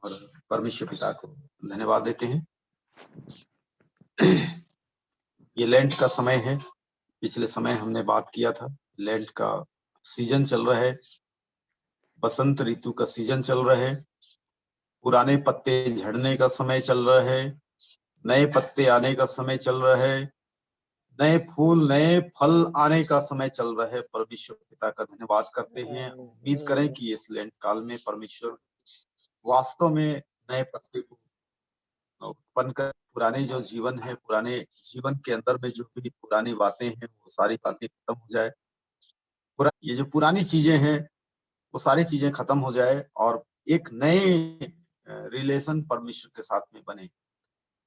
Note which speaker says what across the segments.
Speaker 1: और परमेश्वर पिता को धन्यवाद देते हैं। ये लेंट का समय है। पिछले समय हमने बात किया था, लेंट का सीजन चल रहा है, बसंत ऋतु का सीजन चल रहा है, पुराने पत्ते झड़ने का समय चल रहा है, नए पत्ते आने का समय चल रहा है, नए फूल नए फल आने का समय चल रहा है। परमेश्वर पिता का धन्यवाद करते हैं। उम्मीद करें कि इस लेंट काल में परमेश्वर वास्तव में नए पत्ते को उत्पन्न कर पुराने जो जीवन है, पुराने जीवन के अंदर में जो भी पुरानी बातें हैं वो सारी बातें खत्म हो जाए। ये जो पुरानी चीजें हैं वो सारी चीजें खत्म हो जाए और एक नए रिलेशन परमेश्वर के साथ में बने,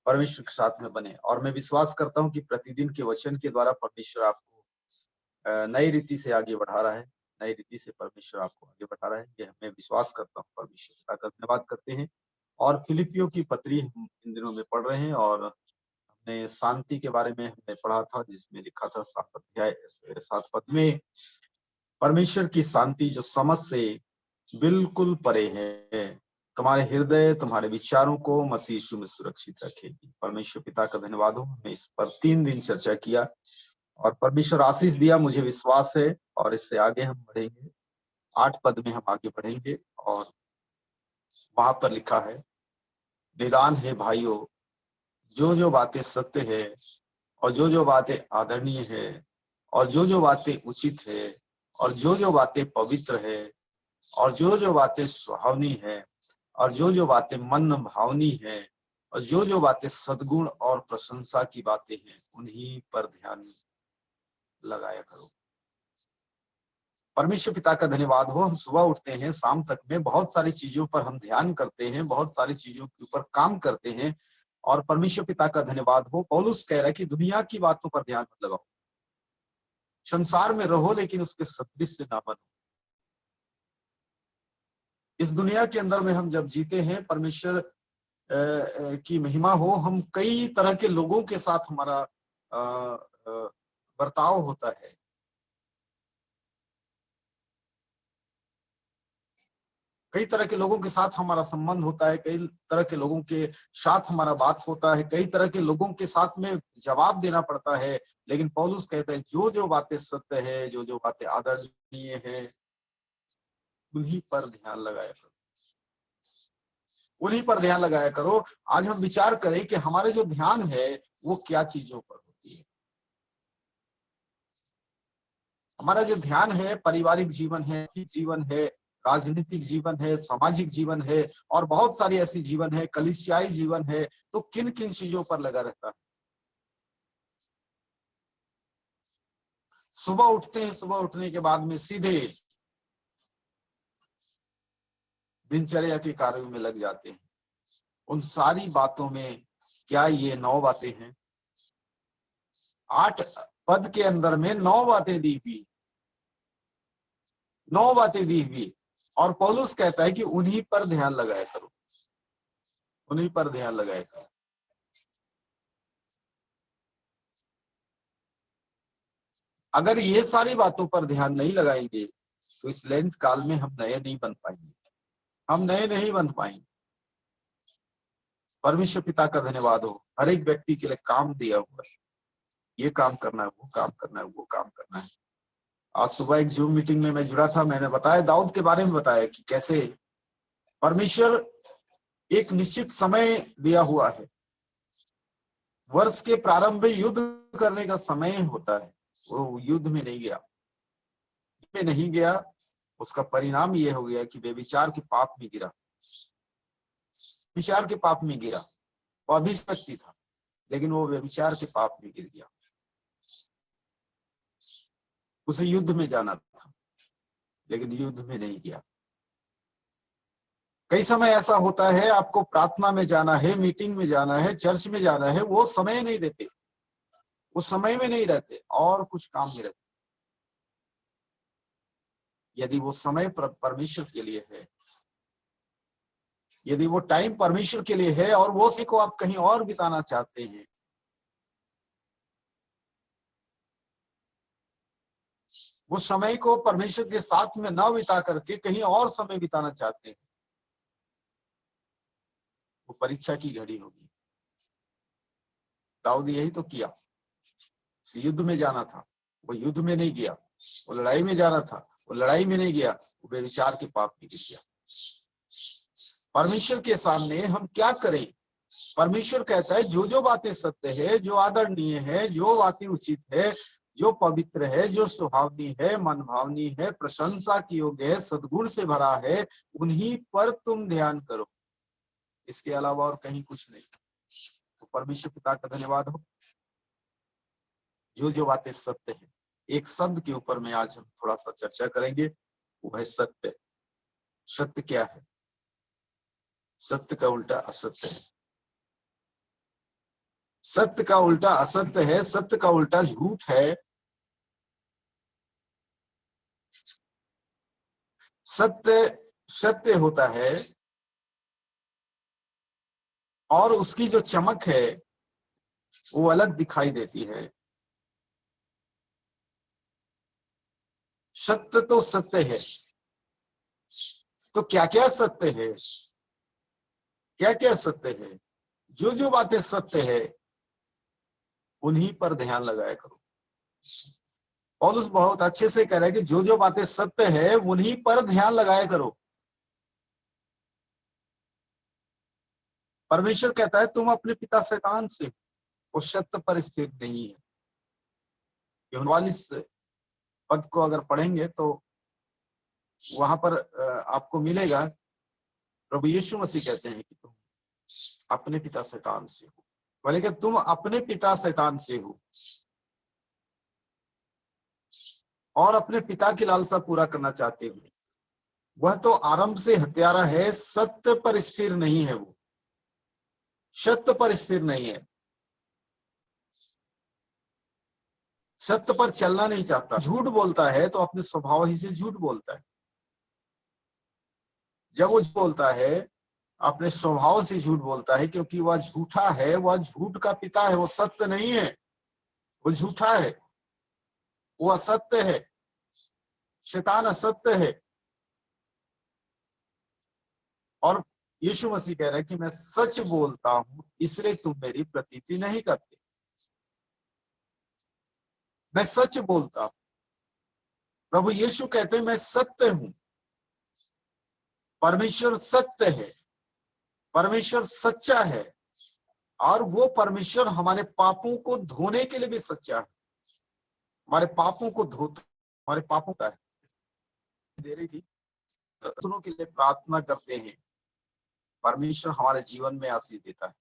Speaker 1: परमेश्वर के साथ में बने। और मैं विश्वास करता हूँ कि प्रतिदिन के वचन के द्वारा परमेश्वर आपको नई रीति से आगे बढ़ा रहा है, नई रीति से परमेश्वर आपको आगे बढ़ा रहा है। ये मैं विश्वास करता हूँ। परमेश्वर पिता का धन्यवाद करते हैं। और फिलिपियों की पत्री हम इन दिनों में पढ़ रहे हैं और हमने शांति के बारे में हमने पढ़ा था, जिसमें लिखा था 7 अध्याय 7 पद में, परमेश्वर की शांति जो समझ से बिल्कुल परे है, तुम्हारे हृदय तुम्हारे विचारों को मसीह यीशु में सुरक्षित रखेगी। परमेश्वर पिता का धन्यवाद हो। हमने इस पर 3 दिन चर्चा किया और परमेश्वर आशीष दिया, मुझे विश्वास है। और इससे आगे हम बढ़ेंगे, 8 पद में हम आगे बढ़ेंगे और वहां पर लिखा है, निदान है भाइयों, जो जो बातें सत्य है और जो जो बातें आदरणीय है और जो जो बातें उचित है और जो जो बातें पवित्र है और जो जो बातें सुहावनी है और जो जो बातें मन भावनी है और जो जो बातें सद्गुण और प्रशंसा की बातें हैं, उन्हीं पर ध्यान लगाया करो। परमेश्वर पिता का धन्यवाद हो। हम सुबह उठते हैं, शाम तक में बहुत सारी चीजों पर हम ध्यान करते हैं, बहुत सारी चीजों के ऊपर काम करते हैं और परमेश्वर पिता का धन्यवाद हो। पौलुस कह रहा है कि दुनिया की बातों पर ध्यान मत लगाओ, संसार में रहो लेकिन उसके सदृश से ना बनो। इस दुनिया के अंदर में हम जब जीते हैं, परमेश्वर की महिमा हो, हम कई तरह के लोगों के साथ हमारा बर्ताव होता है। कई तरह के लोगों के साथ हमारा संबंध होता है, कई तरह के लोगों के साथ हमारा बात होता है, कई तरह के लोगों के साथ में जवाब देना पड़ता है। लेकिन पौलुस कहते हैं, जो जो बातें सत्य है, जो जो बातें आदरणीय है, उन्हीं पर ध्यान लगाया करो, उन्हीं पर ध्यान लगाया करो। आज हम विचार करें कि हमारे जो ध्यान है वो क्या चीजों पर होती है। हमारा जो ध्यान है, पारिवारिक जीवन है, जीवन है, राजनीतिक जीवन है, सामाजिक जीवन है और बहुत सारी ऐसी जीवन है, कलीसियाई जीवन है, तो किन किन चीजों पर लगा रहता है। सुबह उठते हैं, सुबह उठने के बाद में सीधे दिनचर्या के कार्यों में लग जाते हैं। उन सारी बातों में क्या ये 9 बातें हैं? 8 पद के अंदर में 9 बातें दी हुई, 9 बातें दी हुई और पौलुस कहता है कि उन्हीं पर ध्यान लगाया करो, उन्हीं पर ध्यान लगाया करो। अगर ये सारी बातों पर ध्यान नहीं लगाएंगे तो इस लेंट काल में हम नए नहीं बन पाएंगे, हम नए नहीं बन पाएंगे। परमेश्वर पिता का धन्यवाद हो। हर एक व्यक्ति के लिए काम दिया हुआ है, ये काम करना है, वो काम करना है, वो काम करना है। आज सुबह एक जूम मीटिंग में मैं जुड़ा था, मैंने बताया, दाऊद के बारे में बताया कि कैसे परमेश्वर एक निश्चित समय दिया हुआ है। वर्ष के प्रारंभ में युद्ध करने का समय होता है, वो युद्ध में नहीं गया, में नहीं गया। उसका परिणाम ये हो गया कि व्यभिचार के पाप में गिरा, व्यभिचार के पाप में गिरा। वो अभिषक्ति था लेकिन वो व्यभिचार के पाप में गिर गया। उसे युद्ध में जाना था लेकिन युद्ध में नहीं गया। कई समय ऐसा होता है, आपको प्रार्थना में जाना है, मीटिंग में जाना है, चर्च में जाना है, वो समय नहीं देते, उस समय में नहीं रहते और कुछ काम में रहते। यदि वो समय परमेश्वर के लिए है, यदि वो टाइम परमेश्वर के लिए है और वो उसी को आप कहीं और बिताना चाहते हैं, वो समय को परमेश्वर के साथ में न बिता करके कहीं और समय बिताना चाहते हैं, वो परीक्षा की घड़ी होगी। दाऊद यही तो किया, युद्ध में जाना था, वो युद्ध में नहीं गया। वो लड़ाई में जाना था, वो लड़ाई में नहीं गया। वो बेविचार के पाप में गिर गया। परमेश्वर के सामने हम क्या करें? परमेश्वर कहता है जो जो बातें सत्य है, जो आदरणीय है, जो बातें उचित है, जो पवित्र है, जो सुहावनी है, मनभावनी है, प्रशंसा की योग्य है, सद्गुण से भरा है, उन्हीं पर तुम ध्यान करो। इसके अलावा और कहीं कुछ नहीं। तो परमेश्वर पिता का धन्यवाद हो। जो जो बातें सत्य है, एक शब्द के ऊपर में आज हम थोड़ा सा चर्चा करेंगे, वो है सत्य। सत्य क्या है? सत्य का उल्टा असत्य है। सत्य का उल्टा असत्य है। सत्य का उल्टा झूठ है। सत्य सत्य होता है और उसकी जो चमक है वो अलग दिखाई देती है। सत्य तो सत्य है। तो क्या क्या सत्य है? क्या क्या सत्य है? जो जो बातें सत्य है उन्हीं पर ध्यान लगाया करो। पौलुस बहुत अच्छे से कह रहा है कि जो जो बातें सत्य है उन्हीं पर ध्यान लगाया करो। परमेश्वर कहता है तुम अपने पिता शैतान से, वो सत्य पर स्थिर नहीं है। 44 पद को अगर पढ़ेंगे तो वहां पर आपको मिलेगा, प्रभु यीशु मसीह कहते हैं कि तुम अपने पिता शैतान से हो। बोले कि तुम अपने पिता शैतान से हो और अपने पिता की लालसा पूरा करना चाहते हो। वह तो आरंभ से हत्यारा है, सत्य पर स्थिर नहीं है। वो सत्य पर स्थिर नहीं है, सत्य पर चलना नहीं चाहता। झूठ बोलता है तो अपने स्वभाव ही से झूठ बोलता है। जब वो बोलता है अपने स्वभाव से झूठ बोलता है, क्योंकि वह झूठा है, वह झूठ का पिता है। वो सत्य नहीं है, वो झूठा है, वो असत्य है। शैतान असत्य है। और यीशु मसीह कह रहा है कि मैं सच बोलता हूं, इसलिए तुम मेरी प्रतीति नहीं करते। मैं सच बोलता हूं। प्रभु यीशु कहते हैं मैं सत्य हूं। परमेश्वर सत्य है, परमेश्वर सच्चा है। और वो परमेश्वर हमारे पापों को धोने के लिए भी सच्चा है। हमारे पापों को धोता, हमारे पापों का है। दे रही थी, दूसरों के लिए प्रार्थना करते हैं, परमेश्वर हमारे जीवन में आशीष देता है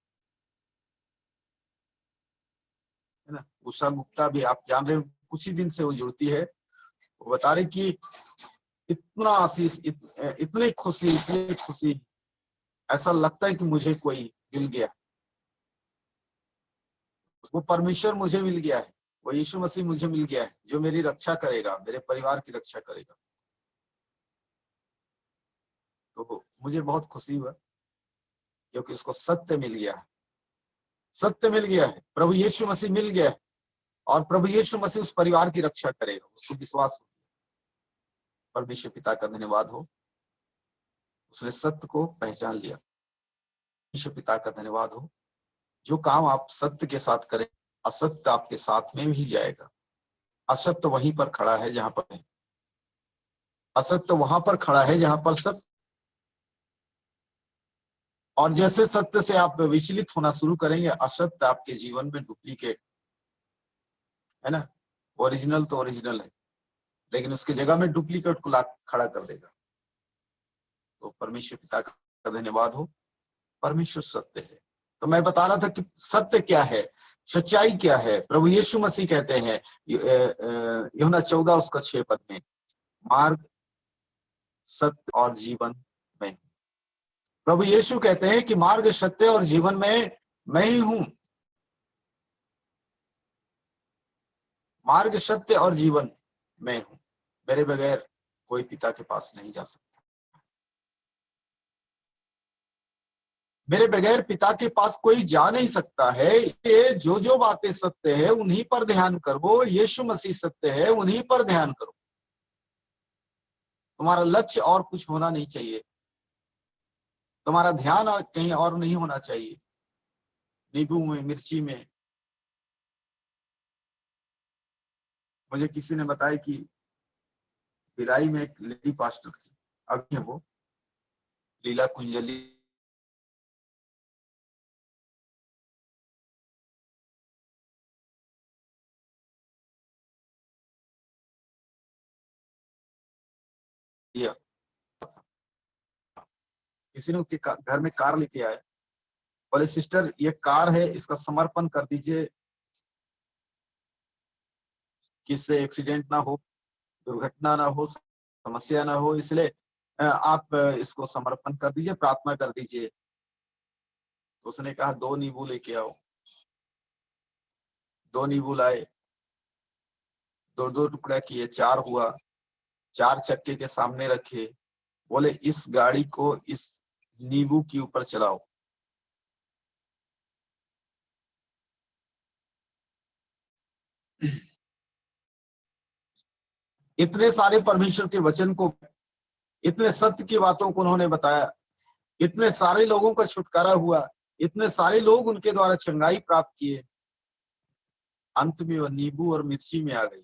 Speaker 1: ना। उषा गुप्ता भी आप जान रहे हो, कुछ ही दिन से वो जुड़ती है। वो बता रही कि इतना आशीष, इतनी खुशी, इतनी खुशी, ऐसा लगता है कि मुझे कोई मिल गया। वो परमेश्वर मुझे मिल गया है, वो यीशु मसीह मुझे मिल गया है, जो मेरी रक्षा करेगा, मेरे परिवार की रक्षा करेगा। तो मुझे बहुत खुशी हुआ क्योंकि उसको सत्य मिल गया है। सत्य मिल गया है, प्रभु यीशु मसीह मिल गया है। और प्रभु यीशु मसीह उस परिवार की रक्षा करेगा, उसको विश्वास हो। परमेश्वर पिता का धन्यवाद हो, उसने सत्य को पहचान लिया। परमेश्वर पिता का धन्यवाद हो, जो काम आप सत्य के साथ करें, असत्य आपके साथ में भी जाएगा। असत्य वहीं पर खड़ा है जहां पर है, असत्य वहां पर खड़ा है जहां पर सत्य। और जैसे सत्य से आप विचलित होना शुरू करेंगे, असत्य आपके जीवन में डुप्लीकेट है ना। ओरिजिनल तो ओरिजिनल है, लेकिन उसके जगह में डुप्लीकेट को ला खड़ा कर देगा। तो परमेश्वर पिता का धन्यवाद हो, परमेश्वर सत्य है। तो मैं बता रहा था कि सत्य क्या है, सच्चाई क्या है। प्रभु यीशु मसीह कहते हैं यूहन्ना 14 उसका 6 पद में, मार्ग, सत्य और जीवन में। प्रभु यीशु कहते हैं कि मार्ग, सत्य और जीवन में मैं ही हूं। मार्ग, सत्य और जीवन मैं हूं। मेरे बगैर कोई पिता के पास नहीं जा सकता। मेरे बगैर पिता के पास कोई जा नहीं सकता है। ये जो जो बातें सत्य है उन्हीं पर ध्यान करो। यीशु मसीह सत्य है, उन्हीं पर ध्यान करो। तुम्हारा लक्ष्य और कुछ होना नहीं चाहिए। तुम्हारा ध्यान और कहीं और नहीं होना चाहिए, नींबू में, मिर्ची में। मुझे किसी ने बताया कि भिलाई में एक लेडी पास्टर थी, अभी है वो, लीला कुंजली, किसी ने उसके घर में कार लेके आए, बोले सिस्टर ये कार है, इसका समर्पण कर दीजिए, किससे एक्सीडेंट ना हो, दुर्घटना ना हो, समस्या ना हो, इसलिए आप इसको समर्पण कर दीजिए, प्रार्थना कर दीजिए। तो उसने कहा 2 नींबू लेके आओ। 2 नींबू लाए, 2-2 टुकड़ा किए, 4 हुआ, 4 चक्के के सामने रखे, बोले इस गाड़ी को इस नींबू के ऊपर चलाओ। इतने सारे परमेश्वर के वचन को, इतने सत्य की बातों को उन्होंने बताया, इतने सारे लोगों का छुटकारा हुआ, इतने सारे लोग उनके द्वारा चंगाई प्राप्त किए, अंत में वो नींबू और मिर्ची में आ गई।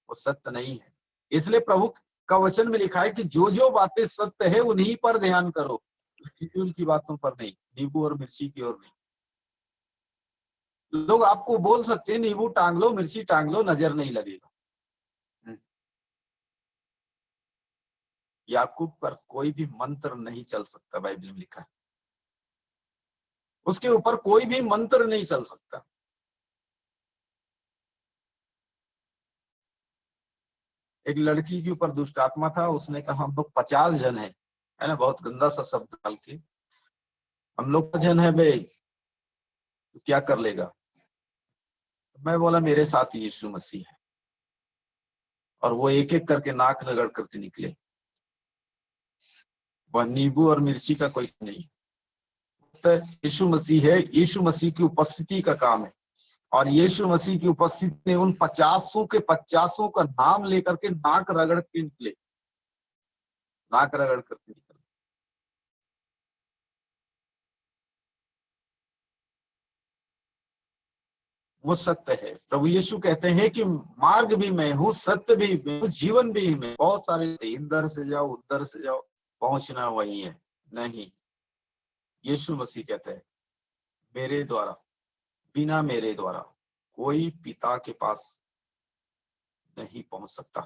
Speaker 1: वो सत्य नहीं है। इसलिए प्रभु का वचन में लिखा है कि जो जो बातें सत्य है उन्हीं पर ध्यान करो, फिजूल की बातों पर नहीं, नींबू और मिर्ची की ओर नहीं। लोग आपको बोल सकते हैं नींबू टांग लो, मिर्ची टांग लो, नजर नहीं लगेगा। याकूब पर कोई भी मंत्र नहीं चल सकता, बाइबल में लिखा है, उसके ऊपर कोई भी मंत्र नहीं चल सकता। एक लड़की के ऊपर दुष्ट आत्मा था, उसने कहा हम लोग 50 जन है ना, बहुत गंदा सा शब्द डाल के, हम लोग जन है भाई, तो क्या कर लेगा। मैं बोला मेरे साथ यीशु मसीह है, और वो एक एक करके नाक रगड़ करके निकले। वह नींबू और मिर्ची का कोई नहीं, तो यीशु मसीह है, यीशु मसीह की उपस्थिति का काम है। और यीशु मसीह की उपस्थिति ने उन 50 के 50 का नाम लेकर के नाक रगड़ के निकले, नाक रगड़ करके निकले। वो सत्य है। प्रभु यीशु कहते हैं कि मार्ग भी मैं हूँ, सत्य भी मैं हूँ, जीवन भी मैं। बहुत सारे इधर से जाओ उधर से जाओ, पहुंचना वही है, नहीं। यीशु मसीह कहते हैं मेरे द्वारा, बिना मेरे द्वारा कोई पिता के पास नहीं पहुंच सकता,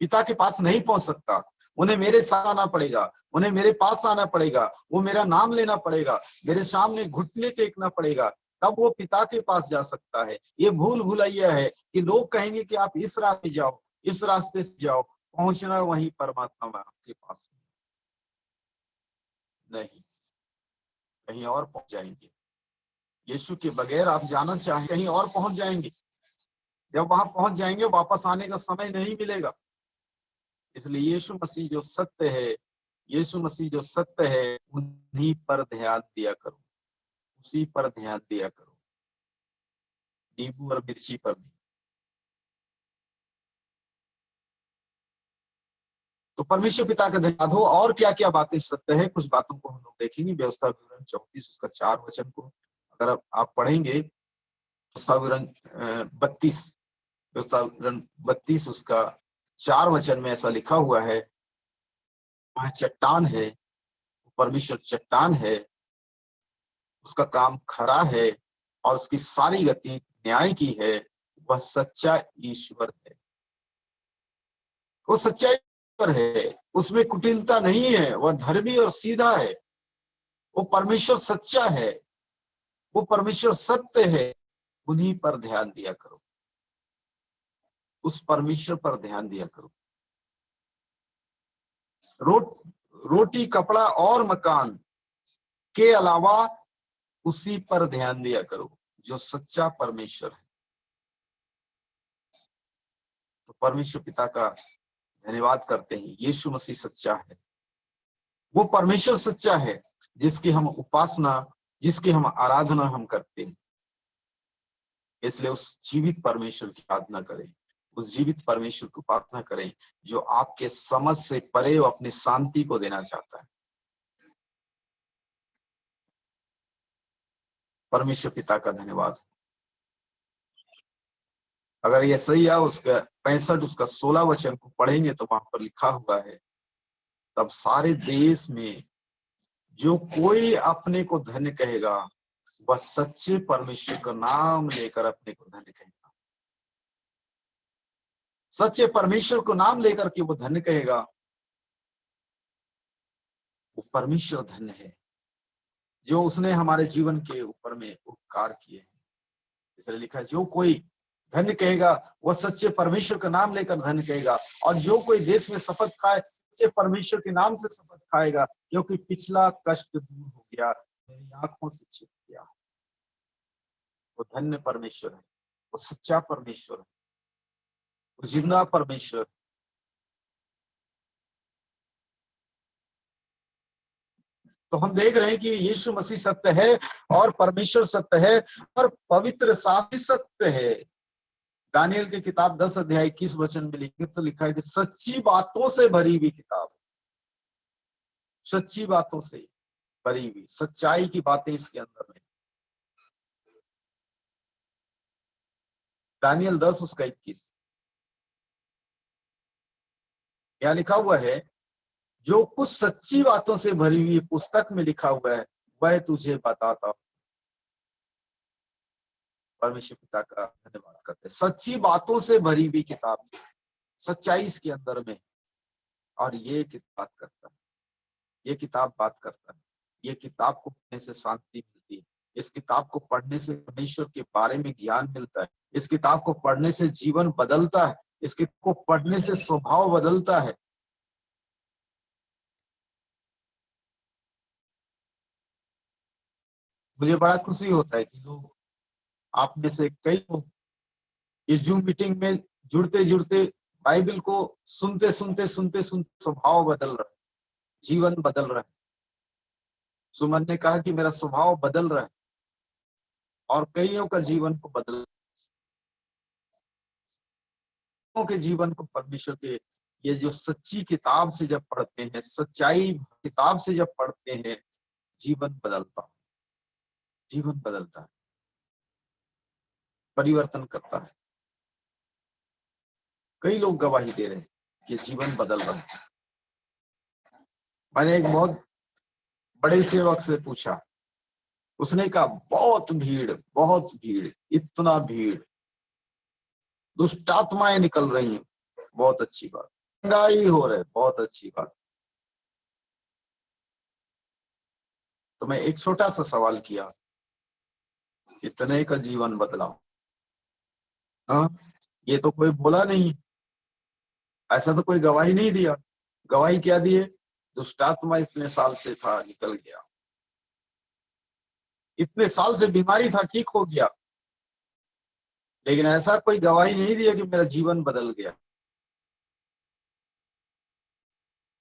Speaker 1: पिता के पास नहीं पहुंच सकता। उन्हें मेरे साथ आना पड़ेगा, उन्हें मेरे पास आना पड़ेगा, वो मेरा नाम लेना पड़ेगा, मेरे सामने घुटने टेकना पड़ेगा, तब वो पिता के पास जा सकता है। ये भूल भुलैया है कि लोग कहेंगे कि आप इस रास्ते जाओ, इस रास्ते से जाओ, पहुंचना वहीं परमात्मा में आपके पास नहीं, कहीं और पहुंच जाएंगे। यीशु के बगैर आप जाना चाहें कहीं और पहुंच जाएंगे, जब वहां पहुंच जाएंगे वापस आने का समय नहीं मिलेगा। इसलिए यीशु मसीह जो सत्य है, यीशु मसीह जो सत्य है, उन्हीं पर ध्यान दिया करो, उसी पर ध्यान दिया करो, नींबू और मिर्ची पर नहीं। तो परमेश्वर पिता का धन्यवाद हो। और क्या क्या बातें सत्य है, कुछ बातों को हम लोग देखेंगे। व्यवस्था विवरण 34 उसका 4 वचन को अगर आप पढ़ेंगे, व्यवस्था विवरण 32, व्यवस्था विवरण 32 उसका 4 वचन में ऐसा लिखा हुआ है, वह चट्टान है, परमेश्वर चट्टान है, उसका काम खरा है और उसकी सारी गति न्याय की है। वह सच्चा ईश्वर है, वो सच्चा ईश्वर है, उसमें कुटिलता नहीं है, वह धर्मी और सीधा है। वो परमेश्वर सच्चा है, वो परमेश्वर सत्य है। उन्हीं पर ध्यान दिया करो, उस परमेश्वर पर ध्यान दिया करो। रोटी, कपड़ा और मकान के अलावा उसी पर ध्यान दिया करो जो सच्चा परमेश्वर है। तो परमेश्वर पिता का धन्यवाद करते हैं, यीशु मसीह सच्चा है, वो परमेश्वर सच्चा है जिसकी हम उपासना, जिसकी हम आराधना हम करते हैं। इसलिए उस जीवित परमेश्वर की आराधना करें, उस जीवित परमेश्वर की उपासना करें जो आपके समझ से परे अपनी शांति को देना चाहता है। परमेश्वर पिता का धन्यवाद। अगर ये सही है, उसका 65 उसका 16 वचन को पढ़ेंगे तो वहां पर लिखा हुआ है, तब सारे देश में जो कोई अपने को धन्य कहेगा वह सच्चे परमेश्वर का नाम लेकर अपने को धन्य कहेगा। सच्चे परमेश्वर को नाम लेकर के वो धन्य कहेगा, वो परमेश्वर धन्य है जो उसने हमारे जीवन के ऊपर में उपकार किए हैं। इसलिए लिखा है, जो कोई धन्य कहेगा वह सच्चे परमेश्वर का नाम लेकर धन्य कहेगा। और जो कोई देश में शपथ खाए सच्चे परमेश्वर के नाम से शपथ खाएगा, क्योंकि पिछला कष्ट दूर हो गया, मेरी आंखों से छिप गया। वो धन्य परमेश्वर है, वो सच्चा परमेश्वर है, वो जिंदा परमेश्वर। तो हम देख रहे हैं कि यीशु मसीह सत्य है और परमेश्वर सत्य है और पवित्र शास्त्र सत्य है। दानियल की किताब 10 अध्याय 21 वचन में लिखा है कि सच्ची बातों से भरी हुई किताब, सच्ची बातों से भरी हुई, सच्चाई की बातें इसके अंदर में। दानियल 10 उसका 21 क्या लिखा हुआ है? जो कुछ सच्ची बातों से भरी हुई पुस्तक में लिखा हुआ है वह तुझे बताता हूं। परमेश्वर पिता का धन्यवाद करते हैं। सच्ची बातों से भरी हुई किताब, सच्चाई इसके अंदर में, और ये किताब करता है, ये किताब बात करता है। ये किताब को पढ़ने से शांति मिलती है, इस किताब को पढ़ने से परमेश्वर के बारे में ज्ञान मिलता है, इस किताब को पढ़ने से जीवन बदलता है, इस किताब को पढ़ने से स्वभाव बदलता है। मुझे बड़ा खुशी होता है कि लोग, आप में से कई लोग इस जूम मीटिंग में जुड़ते जुड़ते बाइबल को सुनते स्वभाव बदल रहा है, जीवन बदल रहा है। सुमन ने कहा कि मेरा स्वभाव बदल रहा है और कईयों का जीवन को बदल, के जीवन को परमेश्वर के ये जो सच्ची किताब से जब पढ़ते हैं, सच्चाई किताब से जब पढ़ते हैं, जीवन बदलता है, जीवन बदलता है, परिवर्तन करता है। कई लोग गवाही दे रहे हैं कि जीवन बदल रहा है। मैंने एक बहुत बड़े सेवक से पूछा, उसने कहा बहुत भीड़, इतना भीड़, दुष्ट आत्माएं निकल रही हैं। बहुत अच्छी बात, महंगाई हो रहा है, बहुत अच्छी बात। तो मैं एक छोटा सा सवाल किया, कितने का जीवन बदला? हाँ, ये तो कोई बोला नहीं, ऐसा तो कोई गवाही नहीं दिया। गवाही क्या दिए? दुष्टात्मा इतने साल से था, निकल गया, इतने साल से बीमारी था, ठीक हो गया। लेकिन ऐसा कोई गवाही नहीं दिया कि मेरा जीवन बदल गया।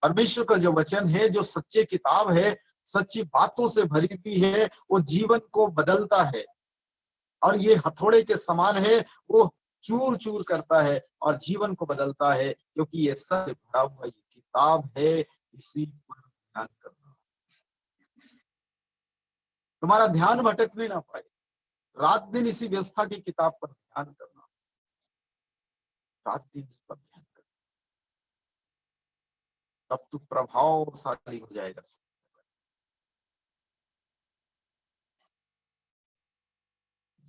Speaker 1: परमेश्वर का जो वचन है, जो सच्चे किताब है, सच्ची बातों से भरी हुई है, वो जीवन को बदलता है। और ये हथौड़े के समान है, वो चूर चूर करता है और जीवन को बदलता है, क्योंकि ये सत्य भरा हुआ ये किताब है। इसी पर ध्यान करना, तुम्हारा ध्यान भटकने ना पाए। रात दिन इसी व्यवस्था की किताब पर ध्यान करना, रात दिन इस पर ध्यान करना, तब तू प्रभावशाली हो जाएगा।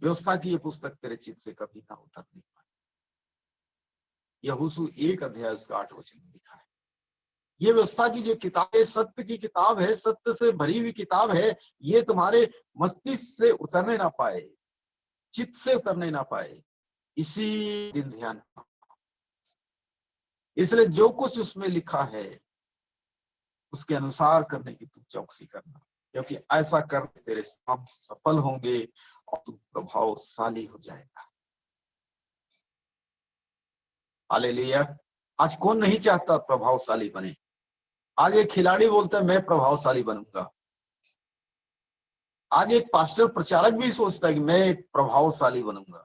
Speaker 1: व्यवस्था की ये पुस्तक तेरे चित्त से कभी ना उतर नहीं पाए। यहोशू 1 अध्याय उसका 8 वचन में लिखा है। ये व्यवस्था की जो किताब है, सत्य की किताब है, सत्य से भरी हुई किताब है। ये तुम्हारे मस्तिष्क से उतरने ना पाए, चित्त से उतरने ना पाए, इसी दिन ध्यान। इसलिए जो कुछ उसमें लिखा है उसके अनुसार करने की तू चौकसी करना, क्योंकि ऐसा कर तेरे काम सफल होंगे और तू प्रभावशाली हो जाएगा। हालेलुया। आज कौन नहीं चाहता प्रभावशाली बने? आज एक खिलाड़ी बोलता है मैं प्रभावशाली बनूंगा। आज एक पास्टर प्रचारक भी सोचता है कि मैं एक प्रभावशाली बनूंगा।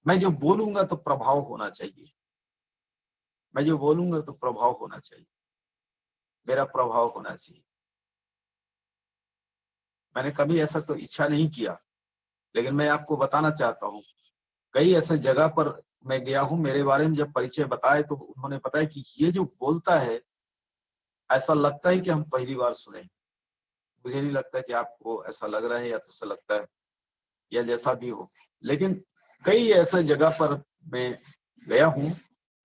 Speaker 1: मैं जो बोलूंगा तो प्रभाव होना चाहिए, मैं जो बोलूंगा तो प्रभाव होना चाहिए, मेरा प्रभाव होना चाहिए। मैंने कभी ऐसा तो इच्छा नहीं किया, लेकिन मैं आपको बताना चाहता हूँ, कई ऐसे जगह पर मैं गया हूँ, मेरे बारे में जब परिचय बताए तो उन्होंने बताया कि ये जो बोलता है, ऐसा लगता है कि हम पहली बार सुने। मुझे नहीं लगता कि आपको ऐसा लग रहा है या तो ऐसा लगता है, या जैसा भी हो, लेकिन कई ऐसे जगह पर मैं गया हूँ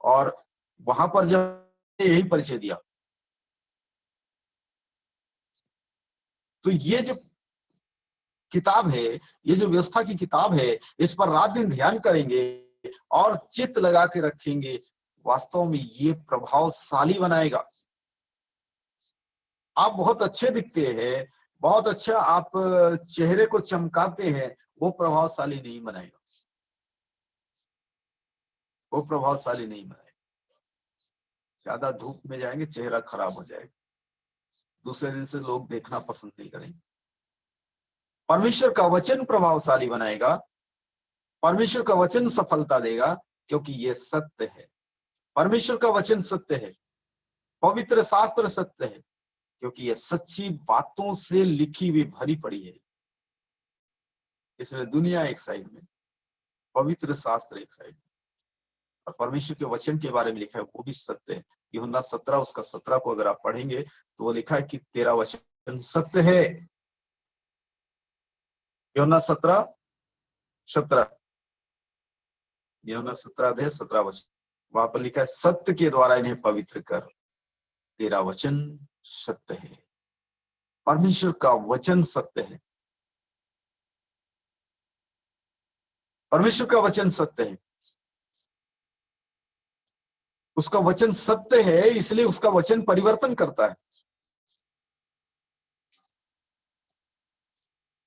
Speaker 1: और वहां पर जब यही परिचय दिया, तो ये जो किताब है, ये जो व्यवस्था की किताब है, इस पर रात दिन ध्यान करेंगे और चित्त लगा के रखेंगे, वास्तव में ये प्रभावशाली बनाएगा। आप बहुत अच्छे दिखते हैं, बहुत अच्छा आप चेहरे को चमकाते हैं, वो प्रभावशाली नहीं बनाएगा, वो प्रभावशाली नहीं बनाएगा। ज्यादा धूप में जाएंगे, चेहरा खराब हो जाएगा, दूसरे दिन से लोग देखना पसंद नहीं करेंगे। परमेश्वर का वचन प्रभावशाली बनाएगा, परमेश्वर का वचन सफलता देगा, क्योंकि ये सत्य है। परमेश्वर का वचन सत्य है, पवित्र शास्त्र सत्य है, क्योंकि ये सच्ची बातों से लिखी हुई भरी पड़ी है। इसलिए दुनिया एक साइड में, पवित्र शास्त्र एक साइड में, और परमेश्वर के वचन के बारे में लिखा है वो भी सत्य है। यूहन्ना 17 उसका 17 को अगर आप पढ़ेंगे तो वो लिखा है कि तेरा वचन सत्य है। यूहन्ना 17:17, यूहन्ना 17:17 वचन, वहां पर लिखा है सत्य के द्वारा इन्हें पवित्र कर, तेरा वचन सत्य है। परमेश्वर का वचन सत्य है, परमेश्वर का वचन सत्य है, उसका वचन सत्य है, इसलिए उसका वचन परिवर्तन करता है।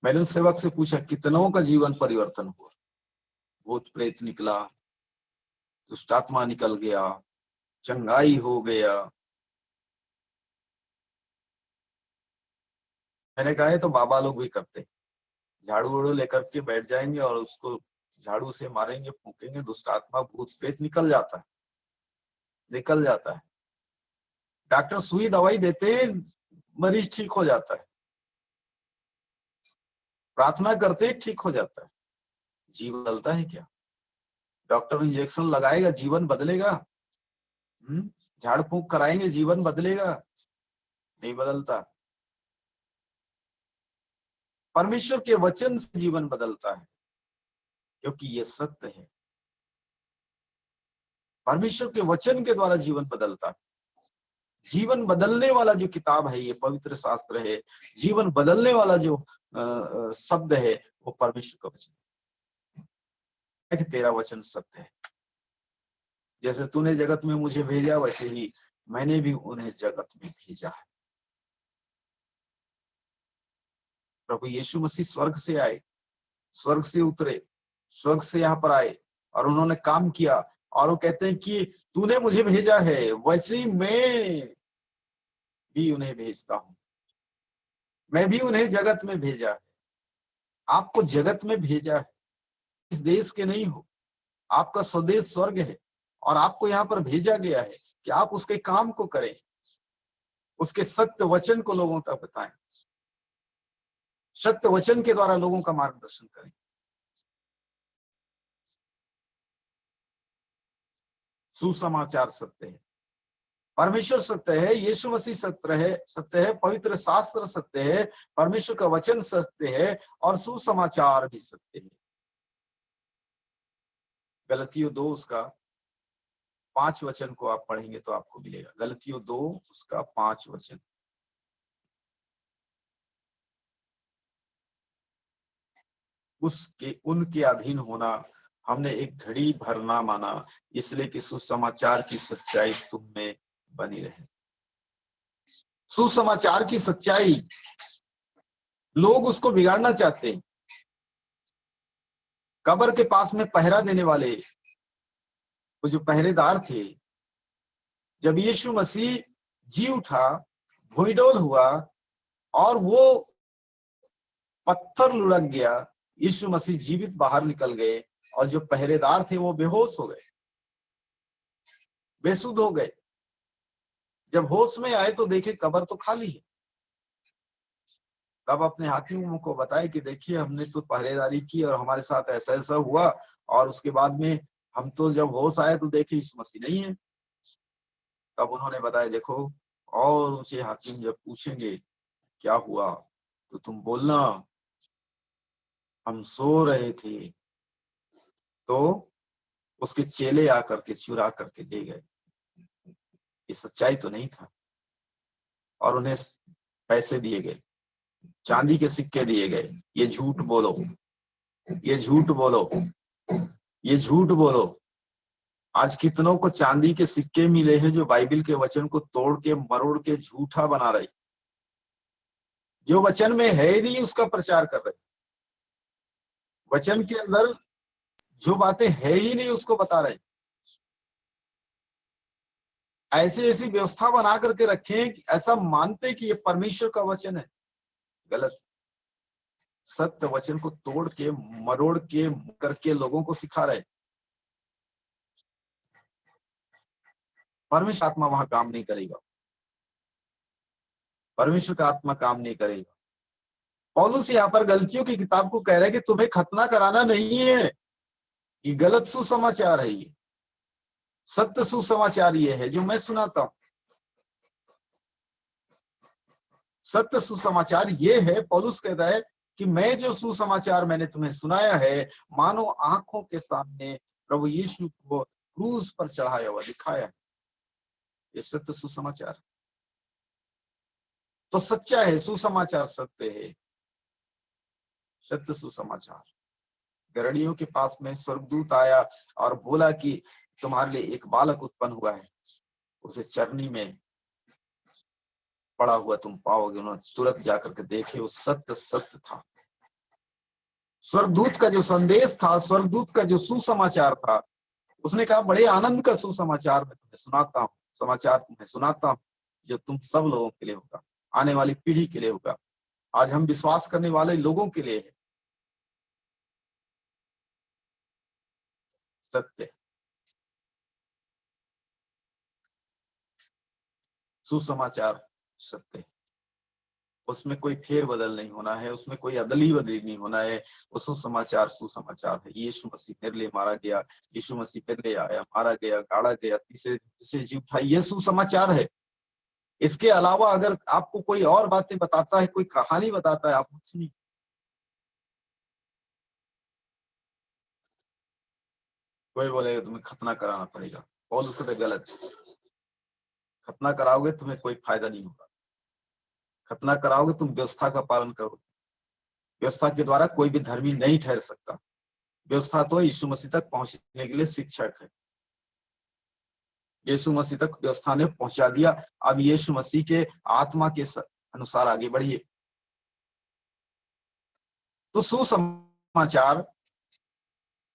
Speaker 1: मैंने उस सेवक से पूछा कितनों का जीवन परिवर्तन हुआ? भूत प्रेत निकला, दुष्टात्मा निकल गया, चंगाई हो गया। मैंने कहा है तो बाबा लोग भी करते, झाड़ू वाड़ू लेकर के बैठ जाएंगे और उसको झाड़ू से मारेंगे, फूकेंगे, दुष्ट आत्मा भूत प्रेत निकल जाता है, निकल जाता है। डॉक्टर सुई दवाई देते हैं, मरीज ठीक हो जाता है, प्रार्थना करते ही ठीक हो जाता है। जीवन बदलता है क्या? डॉक्टर इंजेक्शन लगाएगा, जीवन बदलेगा? झाड़ फूंक कराएंगे, जीवन बदलेगा? नहीं बदलता। परमेश्वर के वचन से जीवन बदलता है, क्योंकि ये सत्य है। परमेश्वर के वचन के द्वारा जीवन बदलता है। जीवन बदलने वाला जो किताब है ये पवित्र शास्त्र है, जीवन बदलने वाला जो शब्द है वो परमेश्वर का वचन है कि तेरा वचन सत्य है। जैसे तूने जगत में मुझे भेजा, वैसे ही मैंने भी उन्हें जगत में भेजा है। प्रभु यीशु मसीह स्वर्ग से आए, स्वर्ग से उतरे, स्वर्ग से यहाँ पर आए और उन्होंने काम किया, और वो कहते हैं कि तूने मुझे भेजा है, वैसे ही मैं भी उन्हें भेजता हूं। मैं भी उन्हें जगत में भेजा है। आपको जगत में भेजा है, इस देश के नहीं हो, आपका स्वदेश स्वर्ग है, और आपको यहाँ पर भेजा गया है कि आप उसके काम को करें, उसके सत्य वचन को लोगों तक बताएं, सत्य वचन के द्वारा लोगों का मार्गदर्शन करें। सुसमाचार सत्य है, परमेश्वर सत्य है, यीशु मसीह सत्य है, पवित्र शास्त्र सत्य है, परमेश्वर का वचन सत्य है, और सुसमाचार भी सत्य है। गलतियों 2 उसका 5 वचन को आप पढ़ेंगे तो आपको मिलेगा। गलतियों 2 उसका 5 वचन। उसके उनके अधीन होना हमने एक घड़ी भर ना माना, इसलिए कि सुसमाचार की सच्चाई तुम में बनी रहे। सुसमाचार की सच्चाई, लोग उसको बिगाड़ना चाहते हैं। कब्र के पास में पहरा देने वाले वो जो पहरेदार थे, जब यीशु मसीह जी उठा, भूमिडोल हुआ और वो पत्थर लुढ़क गया, यीशु मसीह जीवित बाहर निकल गए और जो पहरेदार थे वो बेहोश हो गए, बेसुध हो गए। जब होश में आए तो देखे कब्र तो खाली है। तब अपने हाकिमों को बताए कि देखिए हमने तो पहरेदारी की और हमारे साथ ऐसा ऐसा हुआ, और उसके बाद में हम तो जब होश आए तो देखे यीशु मसीह नहीं है। तब उन्होंने बताया देखो, और ऊंचे हाकिम जब पूछेंगे क्या हुआ तो तुम बोलना हम सो रहे थे, तो उसके चेले आकर के चुरा करके ले गए। ये सच्चाई तो नहीं था। और उन्हें पैसे दिए गए, चांदी के सिक्के दिए गए, ये झूठ बोलो, ये झूठ बोलो, ये झूठ बोलो। आज कितनों को चांदी के सिक्के मिले हैं जो बाइबल के वचन को तोड़ के मरोड़ के झूठा बना रहे, जो वचन में है ही नहीं उसका प्रचार कर रहे, वचन के अंदर जो बातें है ही नहीं उसको बता रहे। ऐसी ऐसी व्यवस्था बना करके रखे कि ऐसा मानते कि ये परमेश्वर का वचन है। गलत। सत्य वचन को तोड़ के मरोड़ के करके लोगों को सिखा रहे। परमेश्वर आत्मा वहां काम नहीं करेगा, परमेश्वर का आत्मा काम नहीं करेगा। पौलुस यहाँ पर गलतियों की किताब को कह रहे हैं कि तुम्हें खतना कराना नहीं है, ये गलत सुसमाचार है। ये सत्य सुसमाचार ये है जो मैं सुनाता हूं। सत्य सुसमाचार ये है, पौलुस कहता है कि मैं जो सुसमाचार मैंने तुम्हें सुनाया है, मानो आंखों के सामने प्रभु यीशु को क्रूस पर चढ़ाया हुआ दिखाया है। ये सत्य सुसमाचार तो सच्चा है, सुसमाचार सत्य है, सत्य सुसमाचार। गरणियों के पास में स्वर्गदूत आया और बोला कि तुम्हारे लिए एक बालक उत्पन्न हुआ है, उसे चरनी में पड़ा हुआ तुम पाओगे। उन्होंने तुरंत जाकर के देखे, वो सत्य सत्य था। स्वर्गदूत का जो संदेश था, स्वर्गदूत का जो सुसमाचार था, उसने कहा बड़े आनंद का सुसमाचार मैं तुम्हें सुनाता हूँ, समाचार तुम्हें सुनाता हूँ जो तुम सब लोगों के लिए होगा, आने वाली पीढ़ी के लिए होगा। आज हम विश्वास करने वाले लोगों के लिए है। सत्य सुसमाचार सत्य, उसमें कोई फेर बदल नहीं होना है, उसमें कोई अदली बदली नहीं होना है। वो सुसमाचार सुसमाचार है। यीशु मसीह मेरे लिए मारा गया, यीशु मसीह मेरे लिए आया, मारा गया, गाड़ा गया, तीसरे से जी उठा, ये सुसमाचार है। इसके अलावा अगर आपको कोई और बातें बताता है, कोई कहानी बताता है, आप सुनिए। कोई बोलेगा तुम्हें खतना कराना पड़ेगा, और उसको तो गलत। खतना कराओगे तुम्हें कोई फायदा नहीं होगा। खतना कराओगे तुम व्यवस्था का पालन करोगे। व्यवस्था के द्वारा कोई भी धर्मी नहीं ठहर सकता। व्यवस्था तो यीशु मसीह तक पहुंचने के लिए शिक्षक है। यीशु मसीह तक व्यवस्था ने पहुंचा दिया। अब यीशु मसीह के आत्मा के अनुसार आगे बढ़िए। तो सुसमाचार,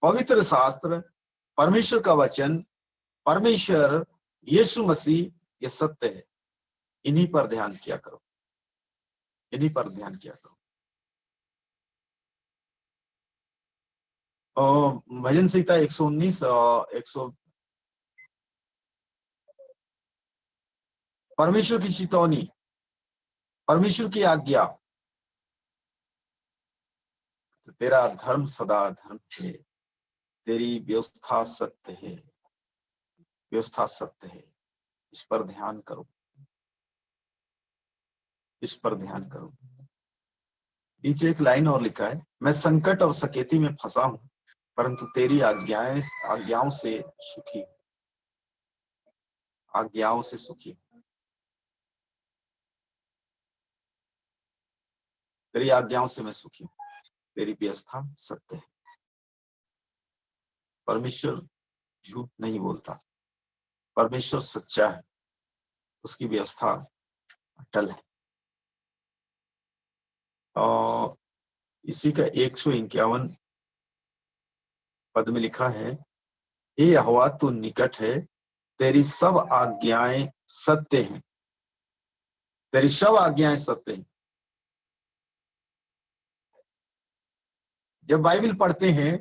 Speaker 1: पवित्र शास्त्र, परमेश्वर का वचन, परमेश्वर, यीशु मसीह, ये सत्य है। इन्हीं पर ध्यान किया करो, इन्हीं पर ध्यान किया करो। और भजन संहिता 119 और 100, परमेश्वर की चितौनी, परमेश्वर की आज्ञा, तो तेरा धर्म सदा धर्म है, तेरी व्यवस्था सत्य है, व्यवस्था सत्य है। इस पर ध्यान करो, इस पर ध्यान करो। नीचे एक लाइन और लिखा है, मैं संकट और सकेती में फंसा हूं, परंतु तेरी आज्ञाओं से सुखी, आज्ञाओं से सुखी। तेरी आज्ञाओं से मैं सुखी हूं, तेरी व्यवस्था सत्य है। परमेश्वर झूठ नहीं बोलता, परमेश्वर सच्चा है, उसकी व्यवस्था अटल है। और इसी का 151 पद में लिखा है, हे यहोवा तू निकट है, तेरी सब आज्ञाएं सत्य हैं, तेरी सब आज्ञाएं सत्य हैं। जब बाइबल पढ़ते हैं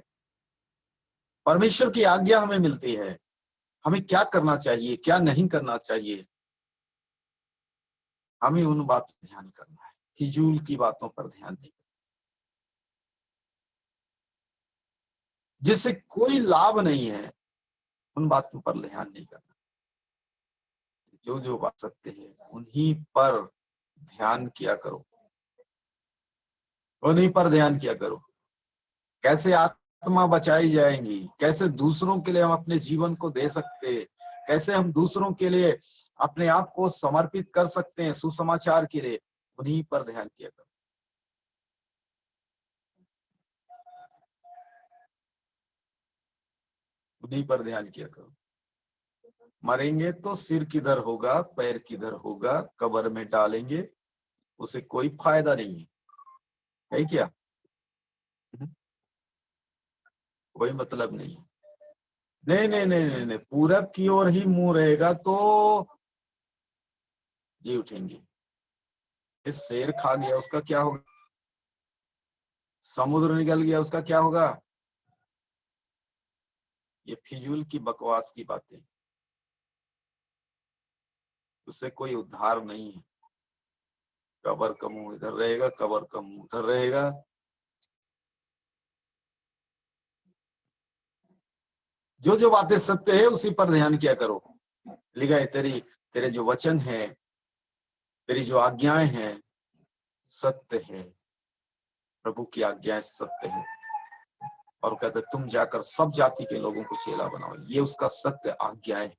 Speaker 1: परमेश्वर की आज्ञा हमें मिलती है, हमें क्या करना चाहिए, क्या नहीं करना चाहिए। हमें उन बातों पर ध्यान करना है, फिजूल की बातों पर ध्यान नहीं, जिससे कोई लाभ नहीं है, उन बातों पर ध्यान नहीं करना। जो जो बात सत्य है उन्हीं पर ध्यान किया करो, उन्हीं पर ध्यान किया करो। कैसे आत्मा बचाई जाएंगी, कैसे दूसरों के लिए हम अपने जीवन को दे सकते हैं, कैसे हम दूसरों के लिए अपने आप को समर्पित कर सकते हैं सुसमाचार के लिए, उन्हीं पर ध्यान किया करो। उन्हीं पर ध्यान किया करो। मरेंगे तो सिर किधर होगा, पैर किधर होगा, कब्र में डालेंगे, उसे कोई फायदा नहीं है क्या? कोई मतलब नहीं। नहीं नहीं नहीं नहीं नहीं, पूरब की ओर ही मुंह रहेगा तो जी उठेंगे। इस शेर खा गया उसका क्या होगा, समुद्र निकल गया उसका क्या होगा? ये फिजूल की बकवास की बातें, उससे कोई उद्धार नहीं है। कब्र का मुंह इधर रहेगा, कब्र का मुंह उधर रहेगा। जो जो बातें सत्य है उसी पर ध्यान किया करो। लिखा है तेरे जो वचन है, तेरी जो आज्ञाएं हैं सत्य है। प्रभु की आज्ञाएं सत्य है। और कहते तुम जाकर सब जाति के लोगों को चेला बनाओ, ये उसका सत्य आज्ञाएं।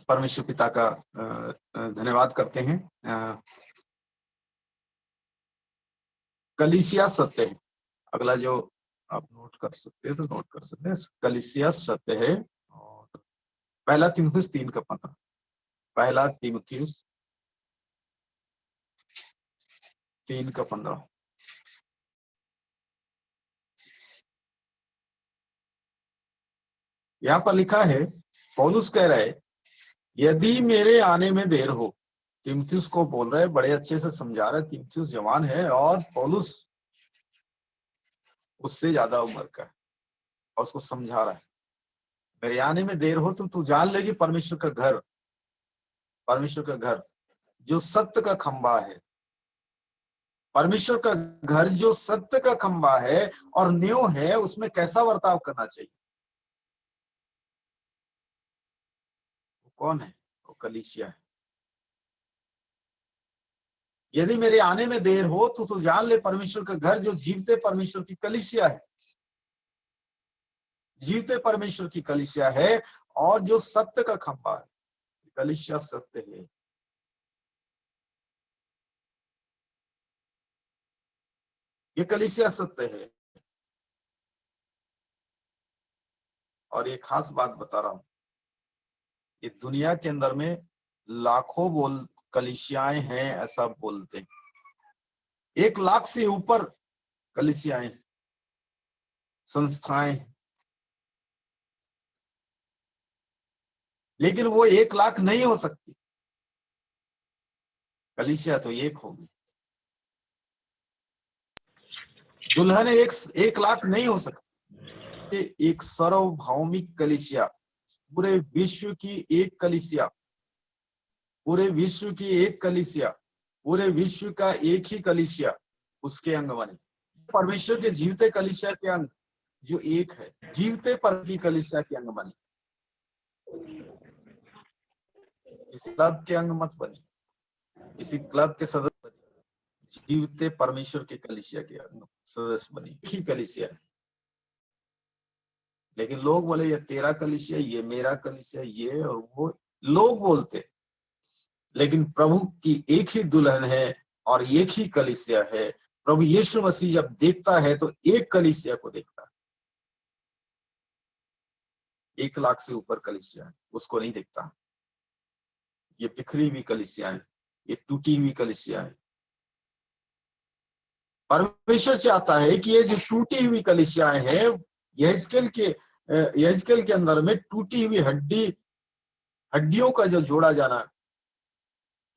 Speaker 1: परमेश्वर पिता का धन्यवाद करते हैं। कलीसिया सत्य है। अगला जो आप नोट कर सकते हैं तो नोट कर सकते हैं, कलीसिया सत्य है। और पहला तीमुथियुस 3:15, पहला तीमुथियुस 3:15। यहाँ पर लिखा है, पौलुस कह रहे यदि मेरे आने में देर हो, तीमुथियुस को बोल रहे, बड़े अच्छे से समझा रहे। तीमुथियुस जवान है और पौलुस उससे ज्यादा उम्र का है और उसको समझा रहा है, मेरे आने में देर हो तो तू जान लेगी परमेश्वर का घर जो सत्य का खंबा है, परमेश्वर का घर जो सत्य का खंबा है और नींव है, उसमें कैसा बर्ताव करना चाहिए। वो कौन है? वो कलीसिया है। यदि मेरे आने में देर हो तो तू जान ले परमेश्वर का घर जो जीवते परमेश्वर की कलीसिया है, जीवते परमेश्वर की कलीसिया है और जो सत्य का खंबा है। कलीसिया सत्य है। ये कलीसिया सत्य है। और ये खास बात बता रहा हूं, ये दुनिया के अंदर में लाखों बोल कलीसियाएं हैं ऐसा बोलते हैं, 1 लाख से ऊपर कलीसियाएं, संस्थाएं, लेकिन वो 1 लाख नहीं हो सकती। कलीसिया तो एक होगी। दुल्हन 1 लाख नहीं हो सकती। एक सार्वभौमिक कलीसिया, पूरे विश्व की एक कलीसिया, पूरे विश्व की एक कलीसिया, पूरे विश्व का एक ही कलीसिया, उसके अंग बने। परमेश्वर के जीवते कलीसिया के अंग जो एक है, जीवते पर की कलीसिया के अंग बने। किसी क्लब के अंग मत बने, किसी क्लब के सदस्य बने, जीवते परमेश्वर के कलीसिया के अंग सदस्य बने। एक ही कलीसिया है। लेकिन लोग बोले ये तेरा कलीसिया, ये मेरा कलीसिया, ये और वो लोग बोलते, लेकिन प्रभु की एक ही दुल्हन है और एक ही कलीसिया है। प्रभु यीशु मसीह जब देखता है तो एक कलीसिया को देखता है। 1 लाख से ऊपर कलीसिया है उसको नहीं देखता। ये बिखरी हुई कलीसिया है, ये टूटी हुई कलीसिया है। परमेश्वर चाहता है कि ये जो टूटी हुई कलीसियाएं हैं, यहेजकेल के अंदर में टूटी हुई हड्डियों का जो जोड़ा जाना,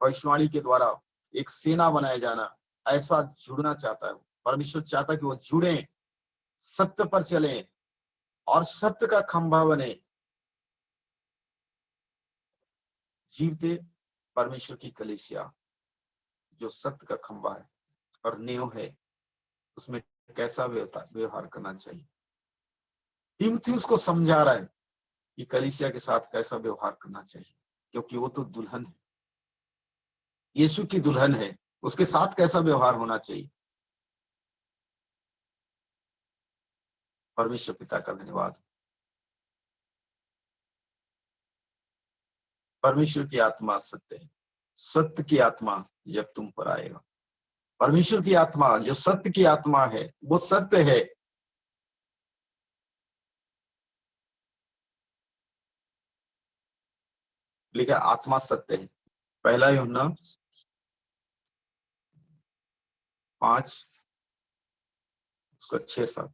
Speaker 1: भविष्यवाणी के द्वारा एक सेना बनाया जाना, ऐसा जुड़ना चाहता है। परमेश्वर चाहता है कि वो जुड़े, सत्य पर चले और सत्य का खंभा बने। जीवते परमेश्वर की कलीसिया जो सत्य का खंभा है और नींव है, उसमें कैसा व्यवहार करना चाहिए। तीमुथियुस को समझा रहा है कि कलीसिया के साथ कैसा व्यवहार करना चाहिए, क्योंकि वो तो दुल्हन है, यीशु की दुल्हन है, उसके साथ कैसा व्यवहार होना चाहिए। परमेश्वर पिता का धन्यवाद। परमेश्वर की आत्मा सत्य है, सत्य की आत्मा जब तुम पर आएगा। परमेश्वर की आत्मा जो सत्य की आत्मा है, वो सत्य है। लिखा आत्मा सत्य है। पहला यूहन्ना 5 उसका 6-7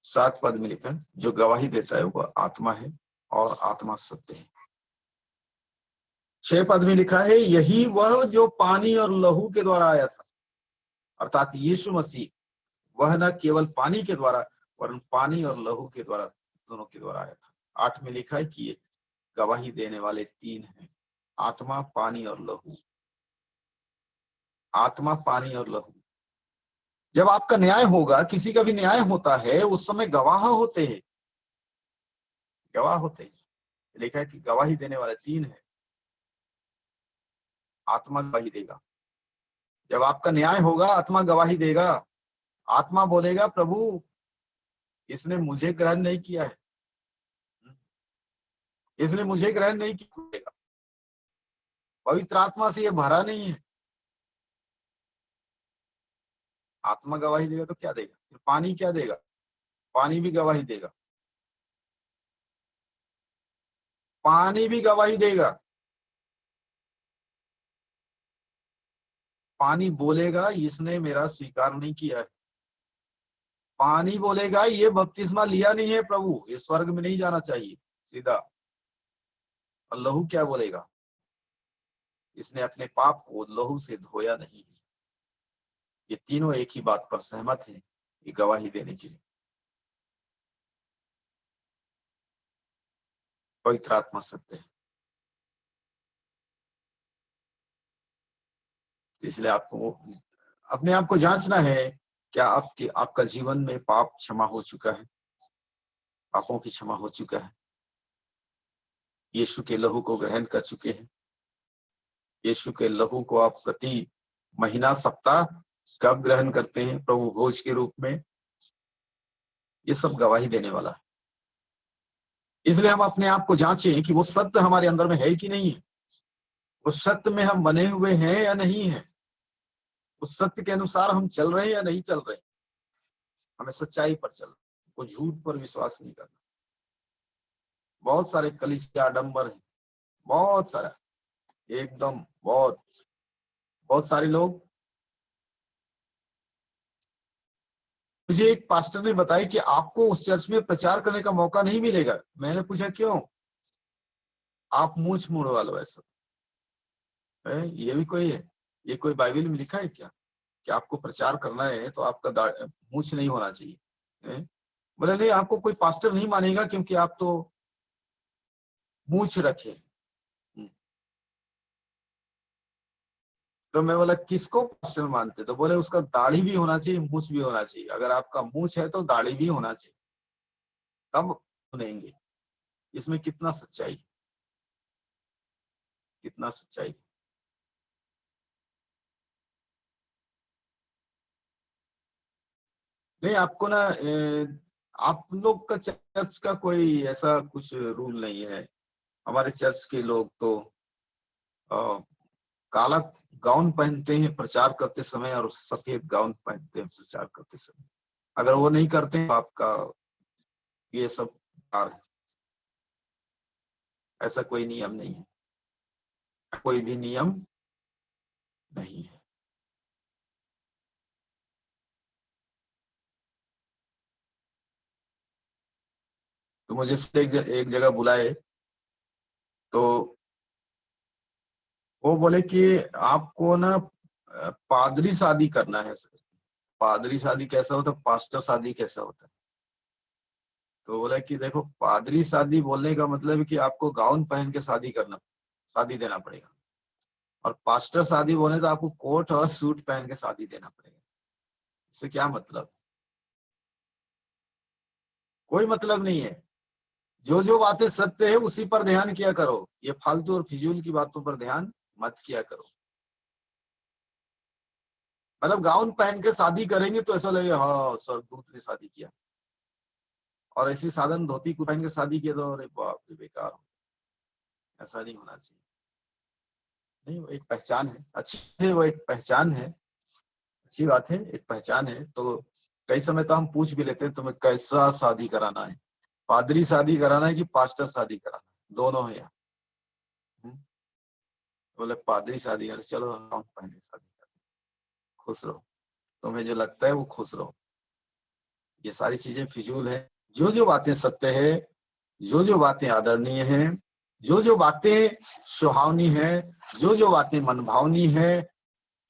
Speaker 1: 7 पद में लिखा है, जो गवाही देता है वह आत्मा है और आत्मा सत्य है। 6 पद में लिखा है, यही वह जो पानी और लहू के द्वारा आया था, अर्थात यीशु मसीह, वह न केवल पानी के द्वारा वरन पानी और लहू के द्वारा, दोनों के द्वारा आया था। 8 में लिखा है कि ये गवाही देने वाले 3 हैं, आत्मा, पानी और लहू। आत्मा, पानी और लहू। जब आपका न्याय होगा, किसी का भी न्याय होता है, उस समय गवाह होते हैं, गवाह होते हैं। लिखा है कि गवाही देने वाले 3 हैं। आत्मा गवाही देगा। जब आपका न्याय होगा, आत्मा गवाही देगा। आत्मा बोलेगा, प्रभु इसने मुझे ग्रहण नहीं किया है, इसने मुझे ग्रहण नहीं किया, पवित्र आत्मा से ये भरा नहीं है। आत्मा गवाही देगा तो क्या देगा? फिर पानी क्या देगा? पानी भी गवाही देगा। पानी भी गवाही देगा। पानी बोलेगा, इसने मेरा स्वीकार नहीं किया है। पानी बोलेगा, ये बपतिस्मा लिया नहीं है प्रभु, ये स्वर्ग में नहीं जाना चाहिए सीधा। और लहू क्या बोलेगा? इसने अपने पाप को लहू से धोया नहीं। ये तीनों एक ही बात पर सहमत हैं, ये गवाही देने के लिए। पवित्र आत्मा सत्य है। इसलिए आपको अपने आप को जांचना है, क्या आपका जीवन में पाप क्षमा हो चुका है? पापों की क्षमा हो चुका है? यीशु के लहू को ग्रहण कर चुके हैं? यीशु के लहू को आप प्रति महीना, सप्ताह कब ग्रहण करते हैं प्रभु भोज के रूप में? ये सब गवाही देने वाला है। इसलिए हम अपने आप को जांचें कि वो सत्य हमारे अंदर में है कि नहीं है, उस सत्य में हम बने हुए हैं या नहीं है, उस सत्य के अनुसार हम चल रहे हैं या नहीं चल रहे। हमें सच्चाई पर चलना, को झूठ पर विश्वास नहीं करना। बहुत सारे कलीसिया आडंबर हैं, बहुत सारा, एकदम बहुत सारे लोग। मुझे एक पास्टर ने बताया कि आपको उस चर्च में प्रचार करने का मौका नहीं मिलेगा। मैंने पूछा क्यों? आप मूछ मुड़वा लो ऐसा है? ये भी कोई है? ये कोई बाइबल में लिखा है क्या कि आपको प्रचार करना है तो आपका मूछ नहीं होना चाहिए है? बोले नहीं, आपको कोई पास्टर नहीं मानेगा क्योंकि आप तो मूछ रखे। तो मैं बोला किसको पास्टर मानते? तो बोले उसका दाढ़ी भी होना चाहिए, मूछ भी होना चाहिए। अगर आपका मूछ है तो दाढ़ी भी होना चाहिए, तब सुनेंगे। इसमें कितना सच्चाई, कितना सच्चाई। नहीं, आपको ना आप लोग का चर्च का कोई ऐसा कुछ रूल नहीं है। हमारे चर्च के लोग तो अ, काला गाउन पहनते हैं प्रचार करते समय और सफेद गाउन पहनते हैं प्रचार करते समय। अगर वो नहीं करते हैं तो आपका ये सब कार है। ऐसा कोई नियम नहीं है। कोई भी नियम नहीं है। तो मुझे एक जगह बुलाए, तो वो बोले कि आपको ना पादरी शादी करना है सर। पादरी शादी कैसा होता है, पास्टर शादी कैसा होता है? तो बोला कि देखो, पादरी शादी बोलने का मतलब है कि आपको गाउन पहन के शादी देना पड़ेगा, और पास्टर शादी बोले तो आपको कोट और सूट पहन के शादी देना पड़ेगा। इससे क्या मतलब? कोई मतलब नहीं है। जो जो बातें सत्य है उसी पर ध्यान किया करो, ये फालतू और फिजूल की बातों पर ध्यान मत किया करो। मतलब गाउन पहन के शादी करेंगे तो ऐसा लगेगा हाँ सरदूत ने शादी किया, और ऐसी साधारण धोती को पहन के शादी किया तो अरे बाप रे बेकार हो। ऐसा नहीं होना चाहिए। नहीं, वो एक पहचान है, अच्छी है, वो एक पहचान है, अच्छी बात है, एक पहचान है। तो कई समय तो हम पूछ भी लेते हैं तुम्हें कैसा शादी कराना है, पादरी शादी कराना है कि पास्टर शादी कराना है, दोनों है यहाँ। बोले पादरी शादी कर, चलो हम पहले शादी कर, खुश रहो, तुम्हें जो लगता है वो खुश रहो। ये सारी चीजें फिजूल है। जो जो बातें सत्य है, जो जो बातें आदरणीय हैं, जो जो बातें सुहावनी है, जो जो बातें मनभावनी है,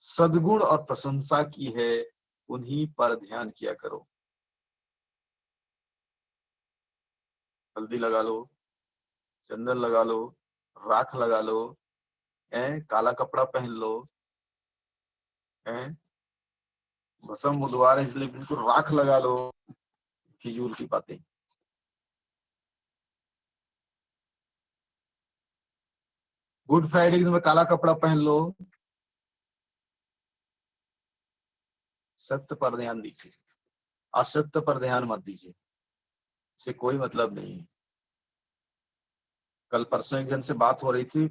Speaker 1: सद्गुण और प्रशंसा की है, उन्हीं पर ध्यान किया करो। हल्दी लगा लो, चंदन लगा लो, राख लगा लो, काला कपड़ा पहन लो, भस्म बुधवार है इसलिए बिल्कुल राख लगा लो, फिजूल की बातें। गुड फ्राइडे के दिन में काला कपड़ा पहन लो, सत्य पर ध्यान दीजिए, असत्य पर ध्यान मत दीजिए, इससे कोई मतलब नहीं है। कल परसों एक जन से बात हो रही थी,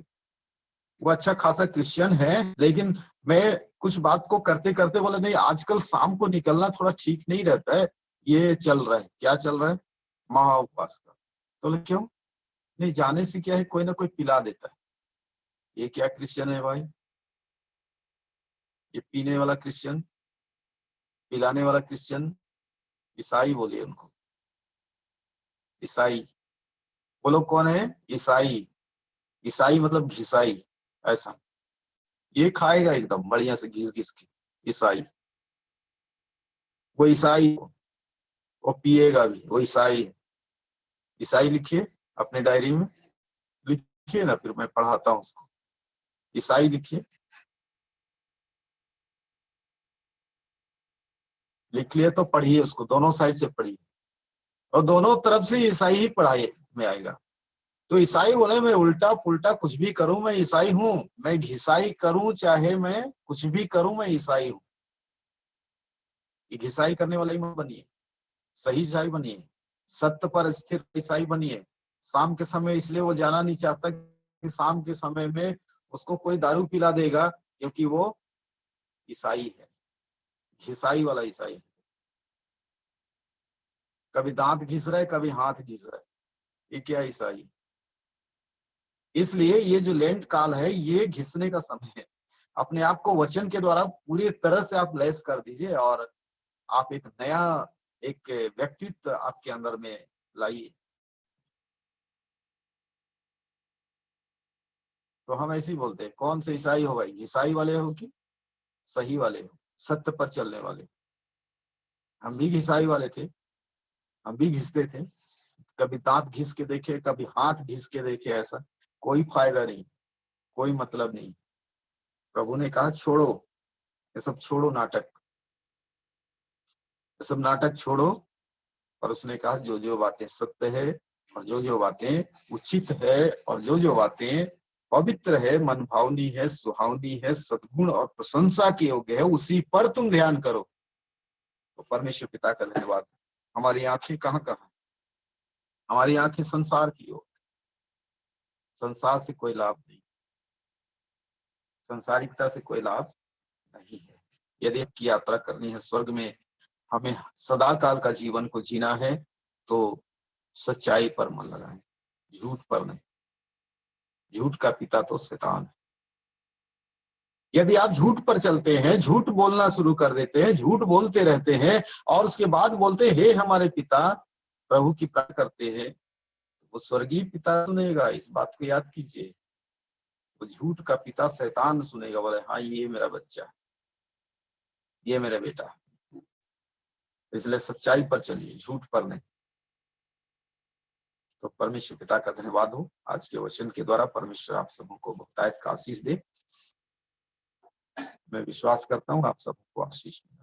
Speaker 1: वो अच्छा खासा क्रिश्चियन है, लेकिन मैं कुछ बात को करते करते बोला नहीं आजकल शाम को निकलना थोड़ा ठीक नहीं रहता है, ये चल रहा है। क्या चल रहा है? महा उपवास का। तो बोले क्यों? नहीं, जाने से क्या है, कोई ना कोई पिला देता है। ये क्या क्रिश्चियन है भाई? ये पीने वाला क्रिश्चियन, पिलाने वाला क्रिश्चियन, ईसाई बोलिए उनको, ईसाई। वो लोग कौन है? ईसाई। ईसाई मतलब घिसाई, ऐसा। ये खाएगा एकदम बढ़िया से घिस घिस के, ईसाई। वो ईसाई, वो पिएगा भी, वो ईसाई है। ईसाई लिखिए अपने डायरी में, लिखिए ना, फिर मैं पढ़ाता हूँ उसको। ईसाई लिखिए, लिख लिए तो पढ़िए उसको, दोनों साइड से पढ़िए, और दोनों तरफ से ईसाई ही पढ़ाई में आएगा। तो ईसाई बोले मैं उल्टा पुल्टा कुछ भी करूं मैं ईसाई हूं, मैं घिसाई करूं चाहे मैं कुछ भी करूं मैं ईसाई हूं। ये घिसाई करने वाला ही मत बनिए, सही ईसाई बनिए, सत्य पर स्थिर ईसाई बनिए। शाम के समय इसलिए वो जाना नहीं चाहता कि शाम के समय में उसको कोई दारू पिला देगा, क्योंकि वो ईसाई है, घिसाई वाला ईसाई। कभी दांत घिस रहा है, कभी हाथ घिस रहा है, ये क्या ईसाई? इसलिए ये जो लेंट काल है ये घिसने का समय है। अपने आप को वचन के द्वारा पूरी तरह से आप लैस कर दीजिए, और आप एक नया एक व्यक्तित्व आपके अंदर में लाइए। तो हम ऐसे ही बोलते हैं, कौन से ईसाई हो भाई? ईसाई वाले हो कि सही वाले हो, सत्य पर चलने वाले? हम भी घिसाई वाले थे, हम भी घिसते थे, कभी दांत घिस के देखे, कभी हाथ घिस के देखे, ऐसा कोई फायदा नहीं, कोई मतलब नहीं। प्रभु ने कहा छोड़ो, ये सब छोड़ो नाटक, ये सब नाटक छोड़ो। और उसने कहा जो जो बातें सत्य है, और जो जो बातें उचित है, और जो जो बातें पवित्र है, मनभावनी है, सुहावनी है, सद्गुण और प्रशंसा के योग्य है, उसी पर तुम ध्यान करो। तो परमेश्वर पिता का धन्यवाद। हमारी आंखें कहाँ कहाँ? हमारी आंखें संसार की ओर। संसार से कोई लाभ नहीं, संसारिकता से कोई लाभ नहीं है। यदि आपकी यात्रा करनी है स्वर्ग में, हमें सदा काल का जीवन को जीना है, तो सच्चाई पर मन लगाएं, झूठ पर नहीं। झूठ का पिता तो शैतान है। यदि आप झूठ पर चलते हैं, झूठ बोलना शुरू कर देते हैं, झूठ बोलते रहते हैं और उसके बाद बोलते हैं हे हमारे पिता, प्रभु की प्रार्थना करते हैं, वो स्वर्गीय पिता सुनेगा। इस बात को याद कीजिए। वो झूठ का पिता शैतान सुनेगा, बोले हाँ ये मेरा बच्चा, ये मेरा बेटा। इसलिए सच्चाई पर चलिए, झूठ पर नहीं। तो परमेश्वर पिता का धन्यवाद हो, आज के वचन के द्वारा परमेश्वर आप सबको बहुतायत का आशीष दे। मैं विश्वास करता हूँ आप सबको आशीष मिले।